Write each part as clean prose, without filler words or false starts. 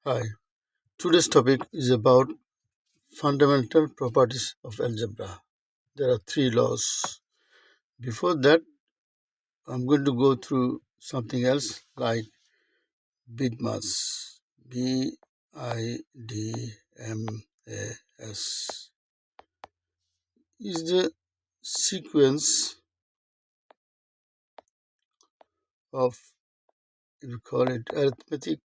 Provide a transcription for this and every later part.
Hi, today's topic is about fundamental properties of algebra. There are three laws. Before that, I'm going to go through something else like BIDMAS. BIDMAS is the sequence of, if you call it arithmetic,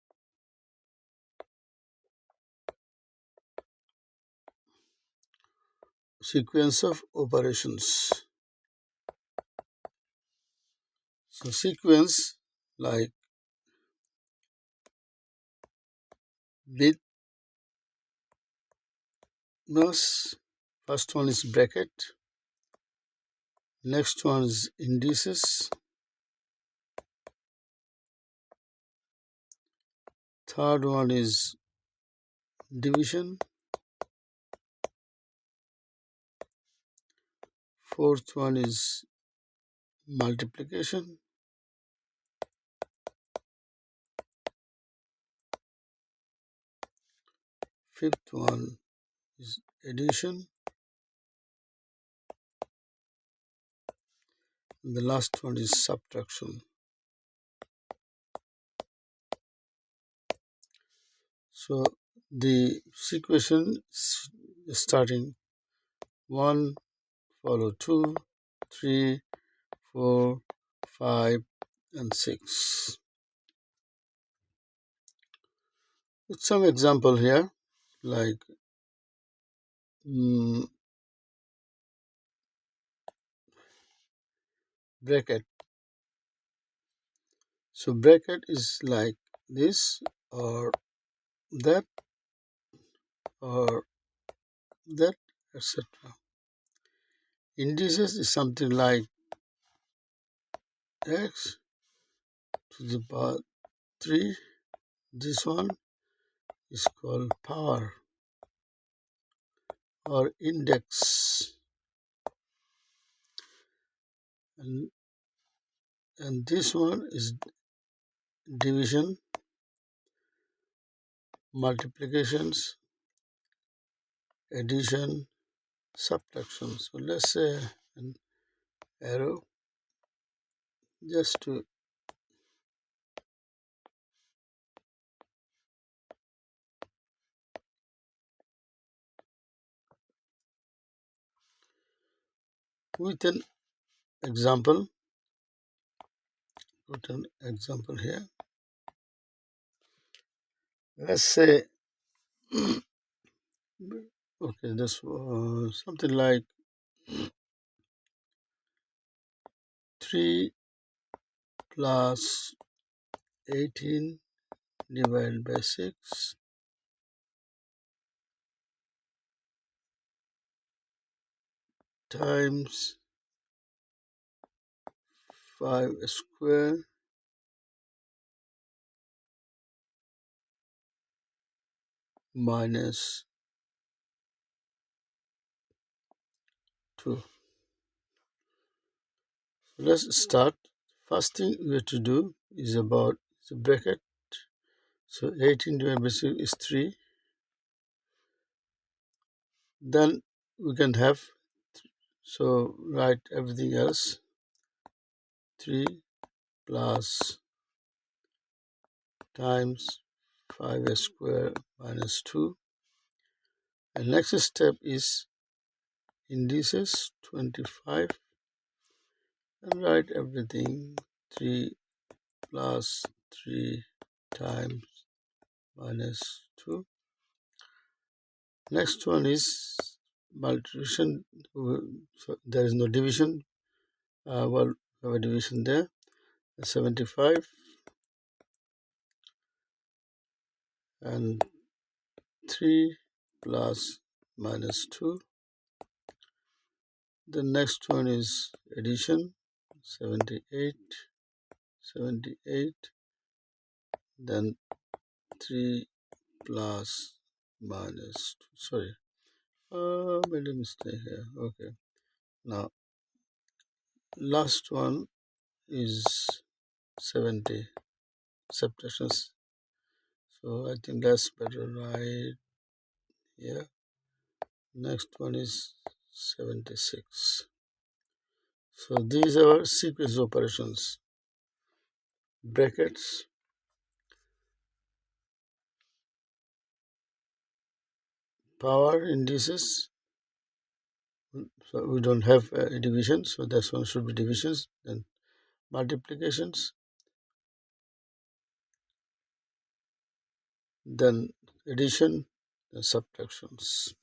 sequence of operations. So, sequence like BIDMAS, first one is bracket. Next one is indices. Third one is division. Fourth one is multiplication. Fifth one is addition. And the last one is subtraction. So the sequence is starting 1, follow 2, 3, 4, 5, and 6. With some example here, like bracket. So bracket is like this or that or that, etc. Indices is something like x to the power 3. This one is called power or index, and, and this one is division, multiplications, addition, subtraction. So let's say an arrow just to with an example. Put an example here. Let's say okay, this something like 3 plus 18 divided by 6 times 5 square minus 2. So let's start. First thing we have to do is about the bracket. So 18 divided by 6 is 3. Then we can have, so write everything else. 3 plus times 5 square minus 2. And next step is indices 25 and write everything 3 plus 3 times minus 2. Next one is multiplication. So there is no division. Well, we have a division there. 75 and 3 plus minus 2. The next one is addition. 78, 78. Then 3 plus minus 2. Sorry, made a mistake here. Okay. Now, last one is 70. Subtractions. So I think that's better right here. Next one is 76. So these are sequence operations. Brackets, power indices. So we don't have division, so this one should be divisions. Then multiplications, then addition, then subtractions.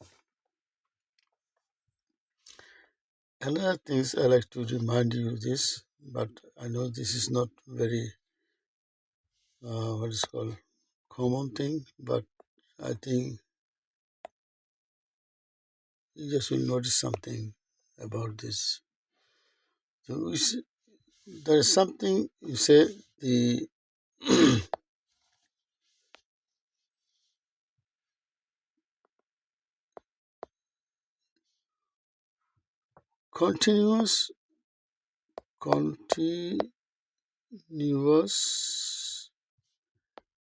Another things I like to remind you this, but I know this is not very what is called common thing, but I think you just will notice something about this. So there is something you say the continuous continuous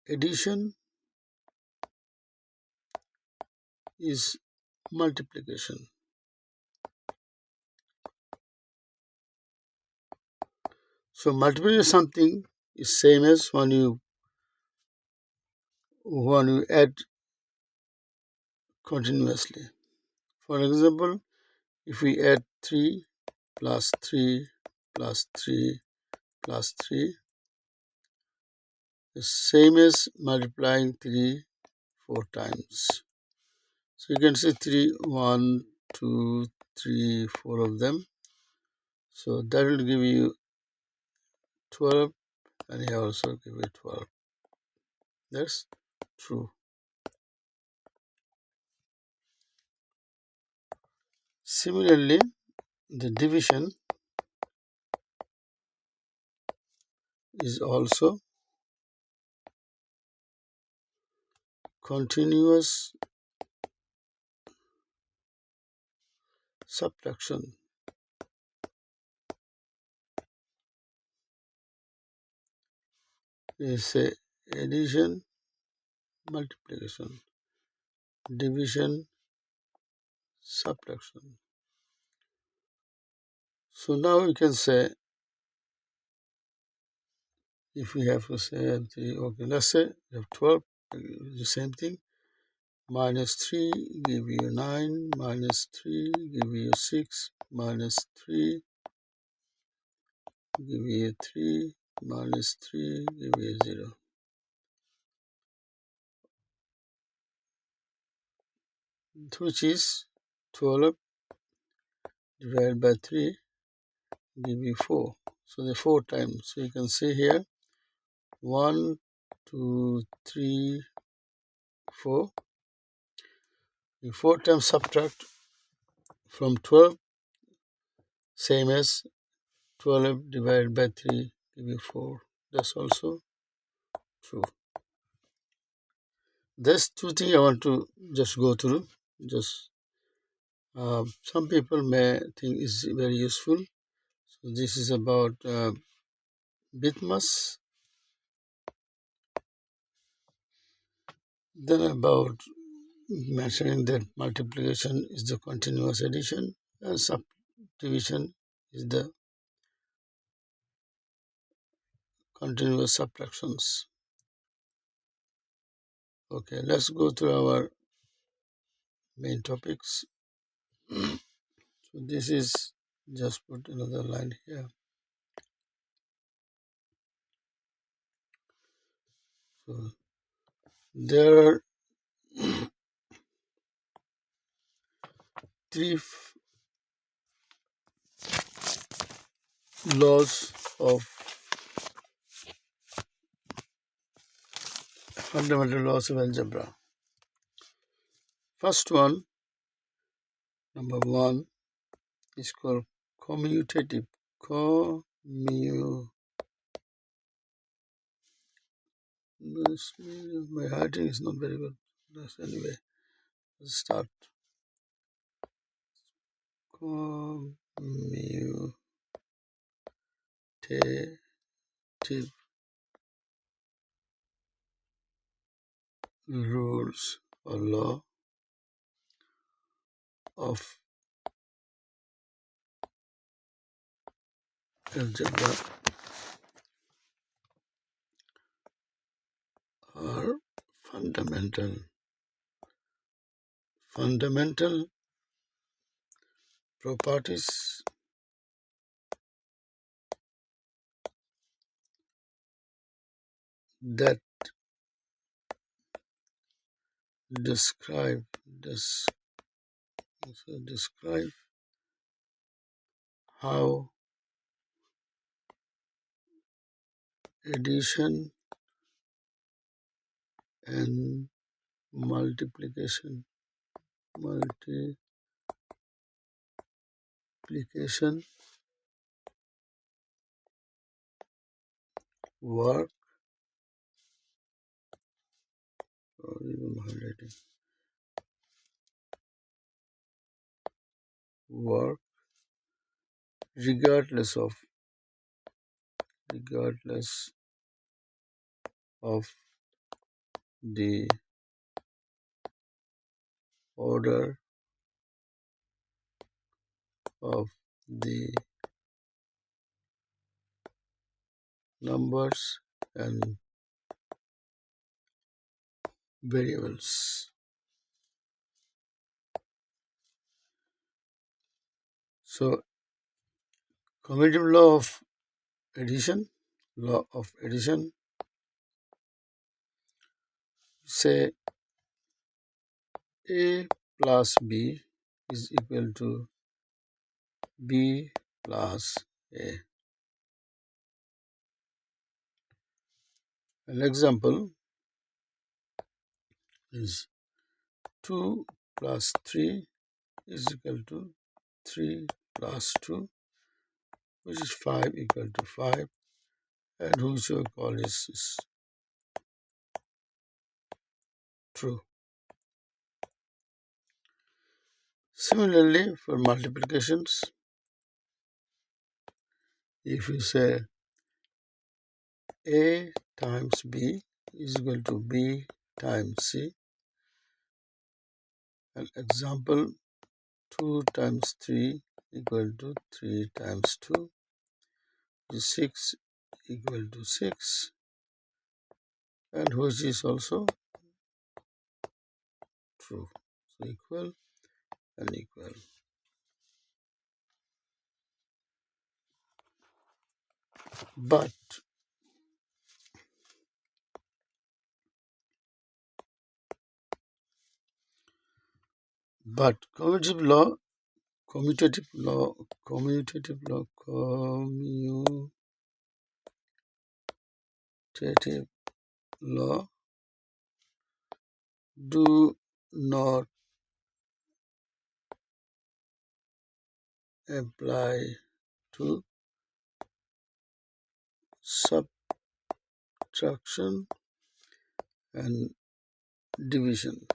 addition is multiplication. So multiplication something is same as when you add continuously. For example, if we add 3 plus 3 plus 3 plus 3, the same as multiplying 3 4 times. So you can see 3, 1, 2, 3, 4 of them. So that will give you 12, and here also give you 12. That's true. Similarly, the division is also continuous subtraction. We say addition, multiplication, division, subtraction. So now we can say, if we have to say, okay, let's say we have 12, the same thing. Minus 3 give you 9, minus 3 give you 6, minus 3 give you 3, minus 3 give you 0. Which is 12 divided by 3 give you 4. So the 4 times. So you can see here 1, 2, 3, 4. The 4 times subtract from 12, same as 12 divided by 3 give you 4. That's also true. There's two things I want to just go through. Just some people may think is very useful. So this is about bitmas, then about mentioning that multiplication is the continuous addition and subdivision is the continuous subtractions. Okay, let's go through our main topics. So this is just put another line here. So there are three laws of fundamental laws of algebra. First one, number 1, is called commutative. My writing is not very good. Anyway, let's start. Commutative. rules or law of algebra are fundamental properties that describe describe how addition and multiplication multiplication work or even highlighting work regardless of the order of the numbers and variables. So commutative law of addition say A plus B is equal to B plus A. An example is 2 plus 3 is equal to 3 plus 2, which is 5 equal to 5, and which we call is true. Similarly, for multiplications, if you say A times B is equal to B times C, an example 2 times 3 equal to 3 times 2, is 6 equal to 6, and which is also true. So equal and equal. But commutative law, commutative law, commutative law, commutative law do not apply to subtraction and division.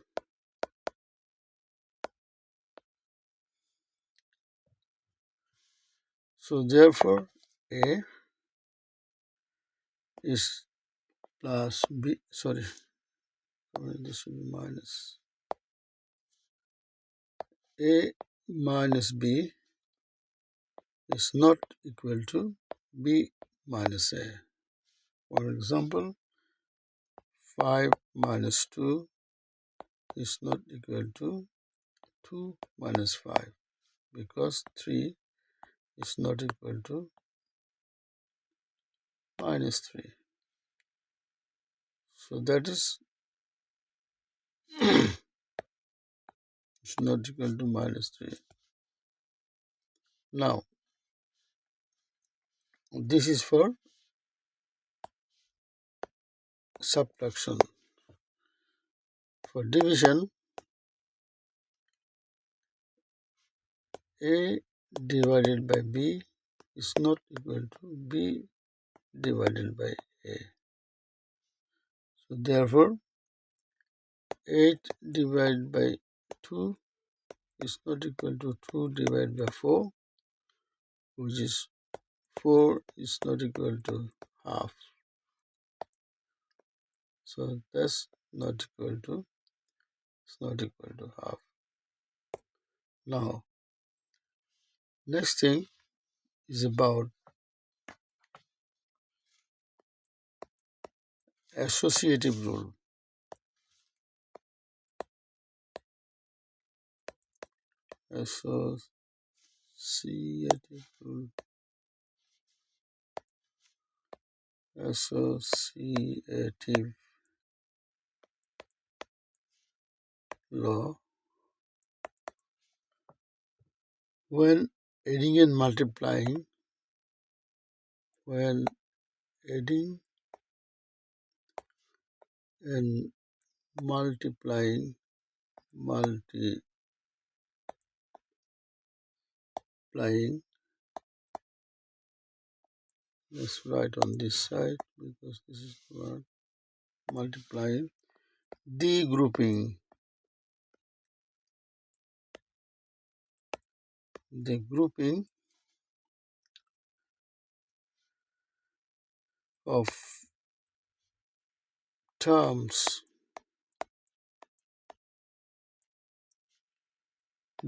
So therefore, A is plus B, sorry, this should be minus. A minus B is not equal to B minus A. For example, 5 minus 2 is not equal to 2 minus 5, because 3 is not equal to minus 3. So that is it's not equal to minus 3. Now, this is for subtraction. For division, A divided by B is not equal to B divided by A. So therefore, 8 divided by 2 is not equal to 2 divided by 4, which is 4 is not equal to half. So thus not equal to is not equal to half. Now, next thing is about associative rule. Associative rule. Associative law. When adding and multiplying, when adding and multiplying, let's write on this side because this is what multiplying, the grouping of terms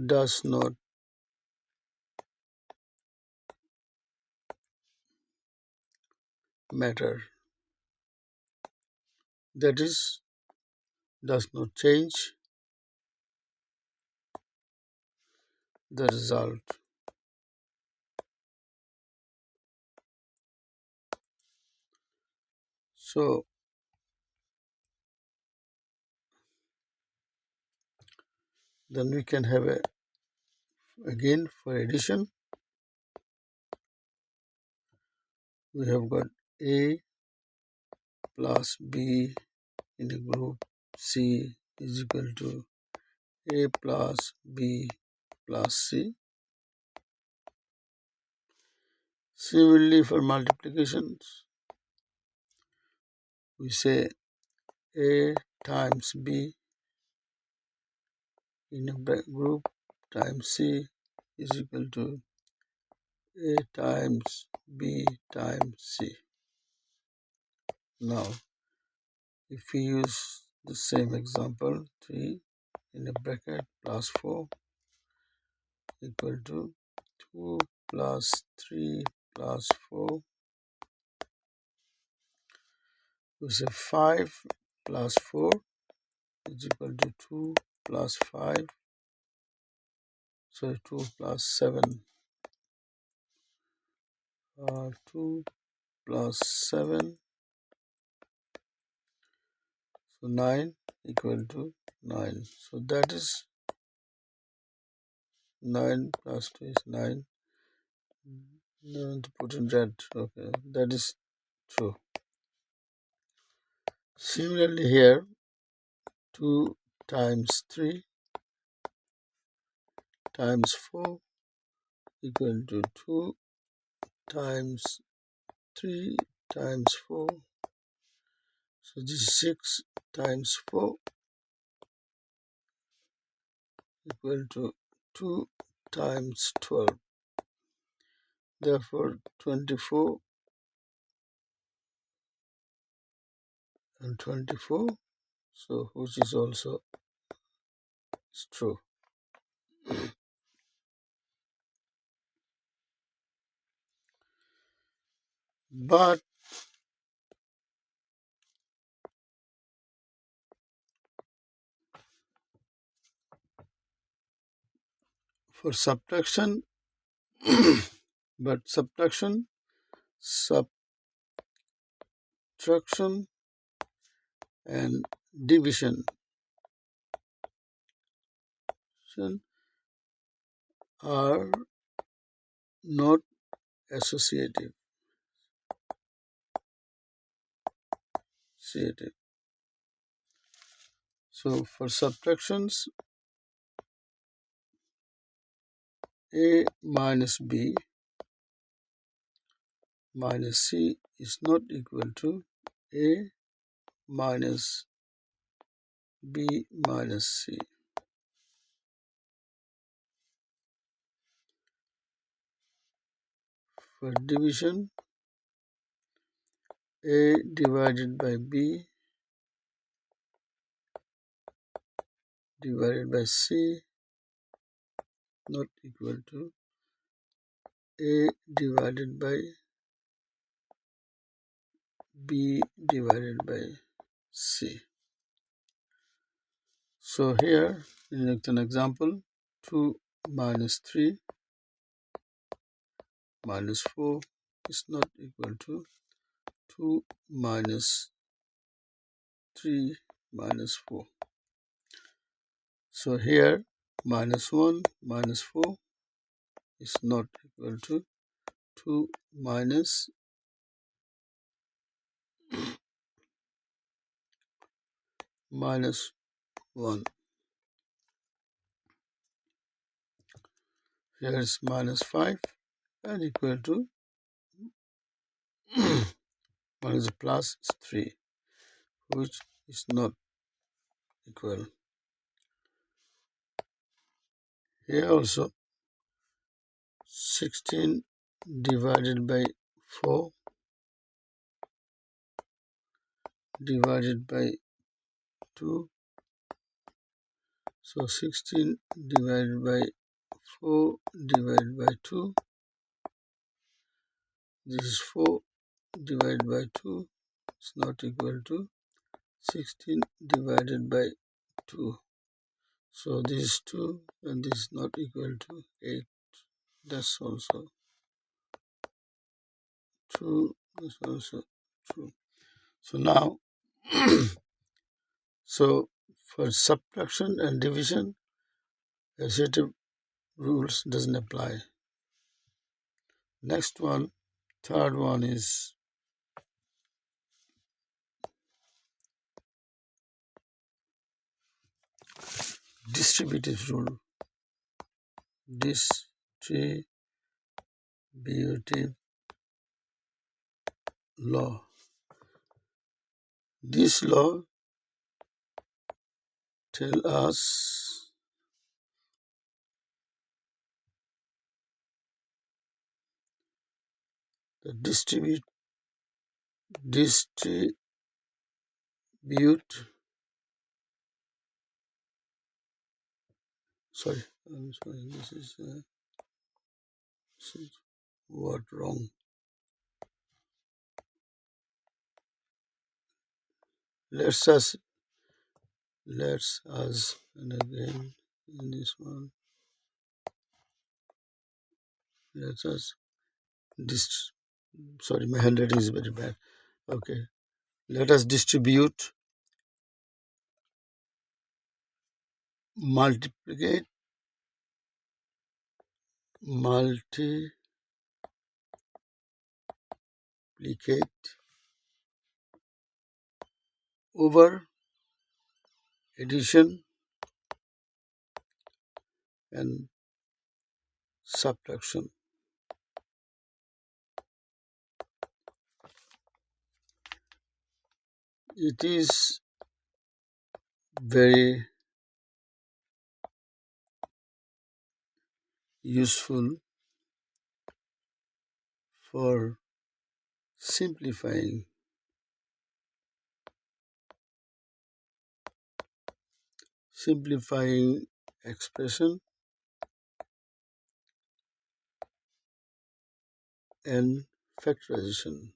does not matter. That is, does not change the result. So then we can have again for addition, we have got A plus B in the group C is equal to A plus B plus C. Similarly, for multiplications, we say A times B in a group times C is equal to A times B times C. Now, if we use the same example, 3 in a bracket plus 4 equal to 2 plus 3 plus 4, we say 5 plus 4 is equal to 2 plus 5, so 2 plus 7, 2 plus 7, so 9 equal to 9. So that is 9 plus 2 is 9. No, to put in red, okay, that is true. Similarly here, 2 times 3 times 4 equal to 2 times 3 times 4. So this is 6 times 4 equal to 2 times 12. Therefore, 24 and 24, so which is also true. But for subtraction, subtraction and division are not associative. So for subtractions, A minus B minus C is not equal to A minus B minus C. For division, A divided by B divided by C not equal to A divided by B divided by C. So here, in an example, 2 minus 3 minus 4 is not equal to 2 minus 3 minus 4. So here, minus 1 minus 4 is not equal to 2 minus 1. Here is minus 5 and equal to minus plus 3, which is not equal. Here also 16 divided by 4 divided by 2. So 16 divided by 4 divided by 2. This is 4 divided by 2 is not equal to 16 divided by 2. So this is 2 and this is not equal to 8. That's also true. That's also true. So now, so for subtraction and division, associative rules doesn't apply. Next one, third one is distributive rule. Distributive law. This law tells us that distribute sorry, I'm sorry, this is what wrong. Let's us and again in this one let's us sorry, my handwriting is very bad. Okay, let us distribute multiplicate over addition and subtraction. It is very useful for simplifying expression and factorization.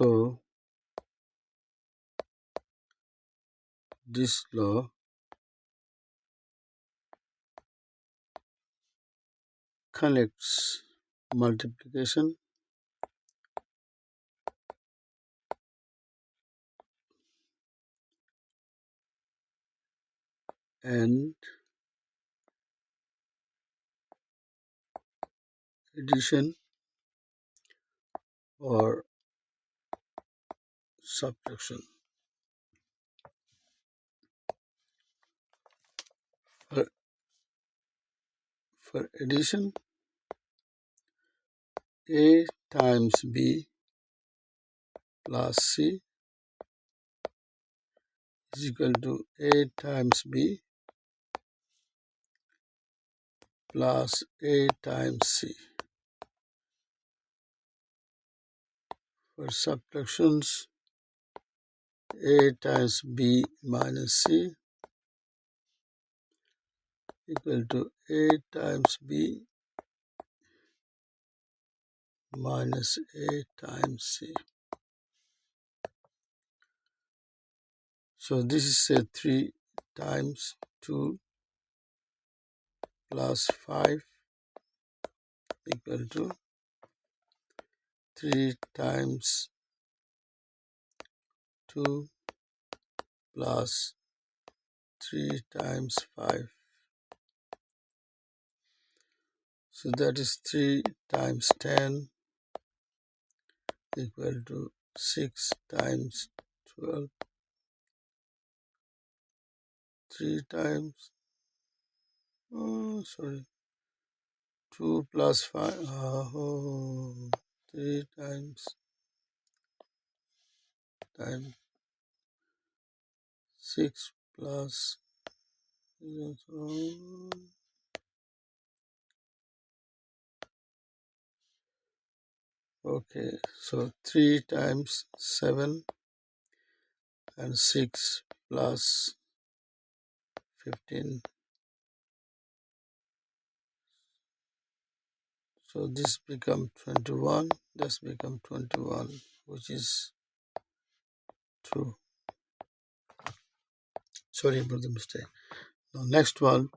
So this law connects multiplication and addition or subtraction. For, for addition, A times B plus C is equal to A times B plus A times C. For subtractions, a times b minus c equal to a times b minus a times c. So this is a 3 times 2 plus 5 equal to 3 times 2 plus 3 times 5. So that is 3 times 10 equal to 6 times 12. 3 times, oh sorry, 2 plus 5, 3 times 6 plus, okay, so 3 times 7 and 6 plus 15. So this become 21, this become 21, which is true. Sorry about the mistake. Now next one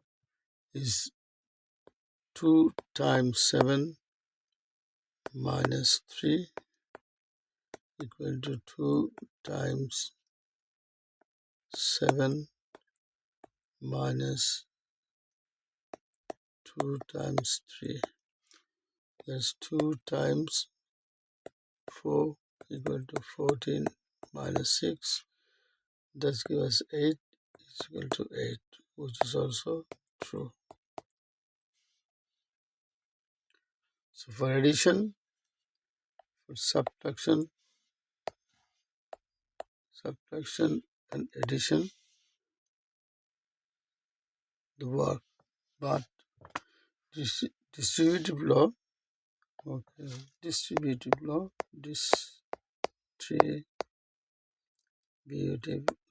is 2 times 7 minus 3 equal to 2 times 7 minus 2 times 3. That's 2 times 4 equal to 14 minus 6. That gives us 8 is equal to 8, which is also true. So for addition, for subtraction and addition, the work, but distributive law, okay, distributive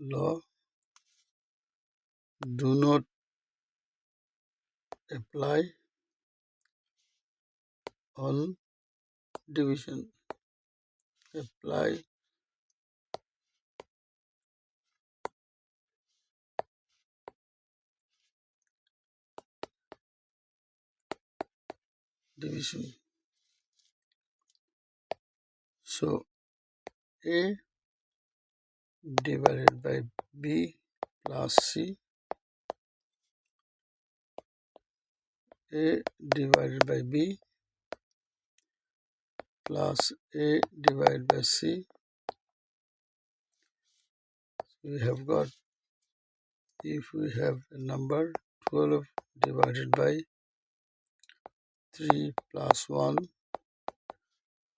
law do not apply on division. Apply division. So A divided by B plus C, A divided by B plus A divided by C. We have got, if we have a number 12 divided by 3 plus 1,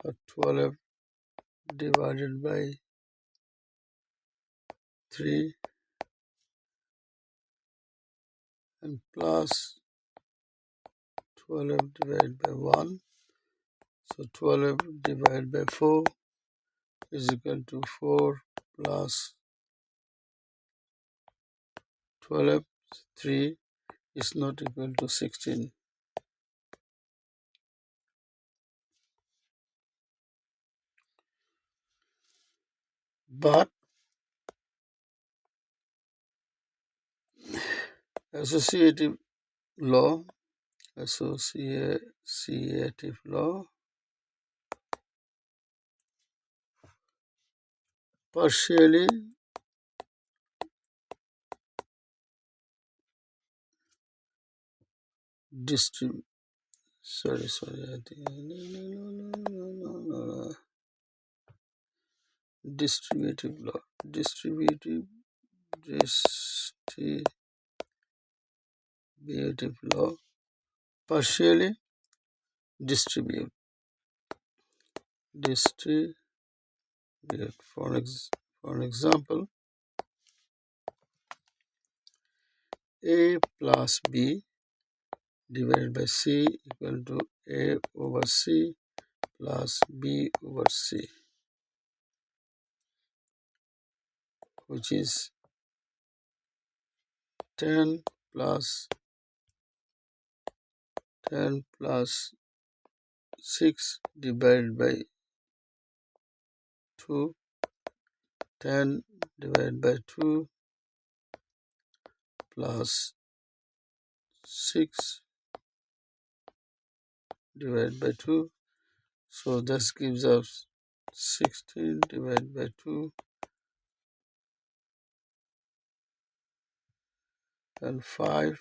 or 12 divided by 3 and plus 12 divided by 1. So 12 divided by 4 is equal to 4 plus 12. 3 is not equal to 16. But associative law, partially distribute. Sorry, I think no. Distributive law, distributive law, partially distribute. For an example, A plus B divided by C equal to A over C plus B over C. which is 10 plus 10 plus 6 divided by 2, 10 divided by 2 plus 6 divided by 2. So this gives us 16 divided by 2 and 5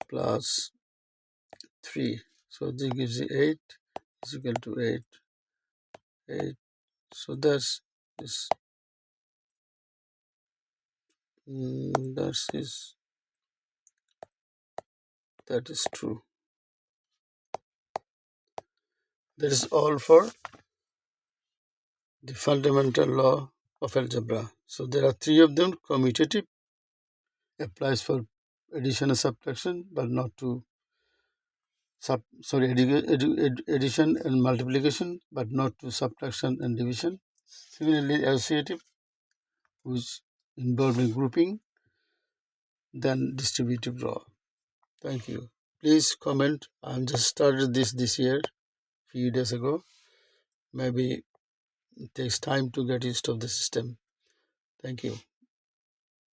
plus 3. So this gives you 8 is equal to 8. 8. So that's is that is true. That is all for the fundamental law of algebra. So there are three of them. Commutative applies for addition and subtraction, but not to addition and multiplication, but not to subtraction and division. Similarly, associative, which involving grouping, then distributive law. Thank you. Please comment. I just started this year, few days ago. Maybe it takes time to get used to the system. Thank you.